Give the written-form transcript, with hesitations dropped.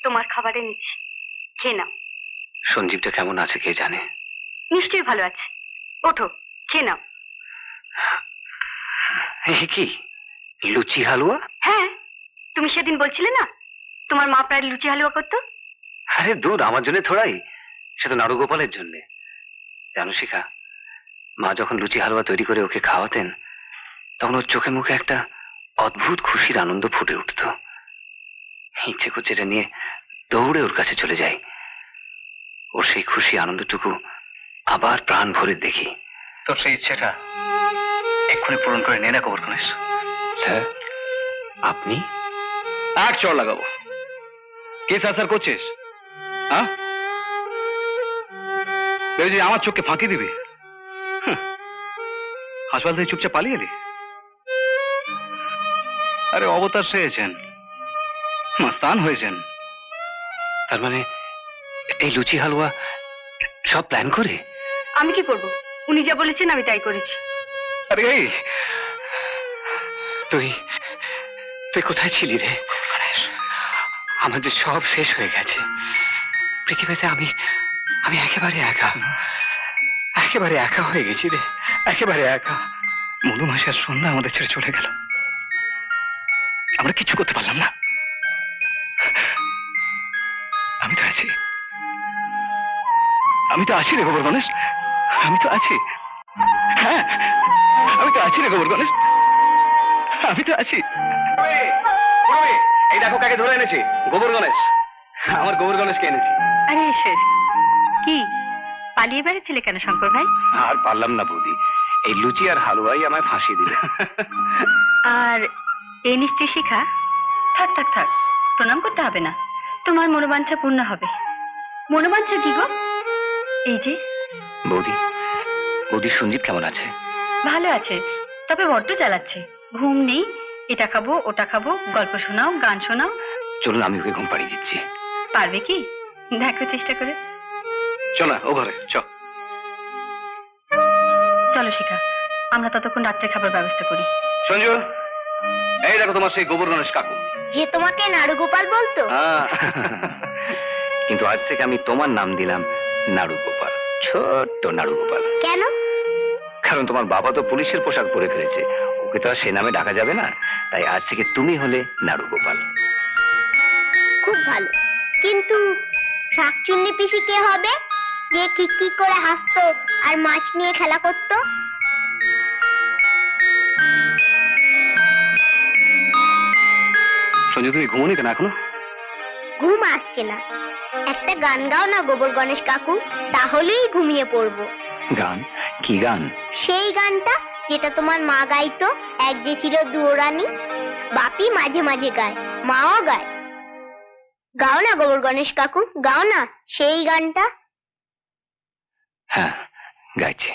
তোমার খাবার এনেছি, খেয়ে নাও। সঞ্জীবটা কেমন আছে কে জানে। নিশ্চয়ই ভালো আছে, ওঠো খেয়ে নাও। কি লুচি হালুয়া? হ্যাঁ, তুমি সেদিন বলছিলে না তোমার মা প্রায় লুচি হালুয়া করতো। আরে দূর, আমার জন্য থোড়াই, সে তো নাড়ুগোপালের জন্য। জানো শিখা, মা যখন লুচি হালুয়া তৈরি করে ওকে খাওয়াতেন তখন ওর চোখে মুখে একটা অদ্ভুত খুশির আনন্দ ফুটে উঠত। ইচ্ছে করছে এটা নিয়ে দৌড়ে ওর কাছে চলে যাই, ওর সেই খুশি আনন্দটুকু আবার প্রাণ ভরে দেখি। তোর সেই ইচ্ছেটা এক্ষুনি পূরণ করে নে না গোবর গণেশ। স্যার আপনি? আর চড় লাগাবো। কে স্যার করছিস? হ্যাঁ, যে আমার চোখকে ফাঁকি দিবি? হাসপাতাল থেকে চুপচাপ পালিয়ে এলি? আরে অবতার সেয়েছেন, মাস্তান হয়েছেন। তার মানে এই লুচি হালুয়া সব প্ল্যান করে? আমি কি করব, উনি যা বলেছেন আমি তাই করেছি। আরে এই তুই তুই কোথায় ছিলি রে? আমার যে সব শেষ হয়ে গেছে পৃথিবীতে। আমি আমি একেবারে একা, একেবারে একা হয়ে গেছি রে, একেবারে একা। মধুমাসি আর সন্ধ্যা আমাদের ছেড়ে চলে গেল, আমরা কিছু করতে পারলাম না। আমি তো আছি, আমি তো আছি রে গোবর গণেশ, আমি তো আছি। হ্যাঁ, আমি তো আছি রে গোবর গণেশ, আমি তো আছি। এই দেখো কাকে ধরে এনেছি, গোবর গণেশ। আমার গোবর গণেশকে এনেছি। আরে ঈশ্বর, কি পালিয়ে বেড়াচ্ছিলে কেন শঙ্কর ভাই? আর পারলাম না বৌদি, এই লুচি আর হালুয়াই আমায় ফাঁসিয়ে দিলে। আর এই নিশ্চয় শিখা। থাক থাক থাক, প্রণাম করতে হবে না, তোমার মনোবাঞ্ছা পূর্ণ হবে। মনোবাঞ্ছা কি গো? এই যে বৌদি, বৌদি সঞ্জীব কেমন আছে? ভালো আছে, তবে বড্ড জ্বালাচ্ছে, ঘুম নেই। এটা খাবো ওটা খাবো, গল্প শোনাও, গান শোনাও। চলুন আমি ওকে ঘুম পাড়িয়ে দিচ্ছি। পারবে কি দেখো চেষ্টা করে। চল না ও ঘরে, চ। চলো শিখা, আমরা ততক্ষণ রাত্রে খাবার ব্যবস্থা করি। সঞ্জু, এই দেখো তোমার সেই গোবর গণেশ কাকু। যে তোমাকে নাড়ুগোপাল বলতো। কিন্তু আজ থেকে আমি তোমার নাম দিলাম নাড়ুগোপাল, ছোট্ট নাড়ুগোপাল। কেন? কারণ তোমার বাবা তো পুলিশের পোশাক পরে ফেলেছে, ওকে তো আর সে নামে ডাকা যাবে না, তাই আজ থেকে তুমি হলে নাড়ুগোপাল। খুব ভালো, কিন্তু শাকচুন্নি পিসি কে হবে, যে কি করে হাসতো আর মাছ নিয়ে খেলা করতো? সঞ্জু, তুমি ঘুমোনি কেন এখনো? ঘুম আসছে না, একটা গান গাও না গোবর গণেশ কাকু, তাহলেই ঘুমিয়ে পড়বো। গান? কি গান? সেই গানটা যেটা তোমার মা গাইতো, এক যে ছিল দুয়োরানী। বাপি মাঝে মাঝে গায়, মাও গায়। গাও না গোবর গণেশ কাকু, গাও না সেই গানটা। হ্যাঁ, গাইছি।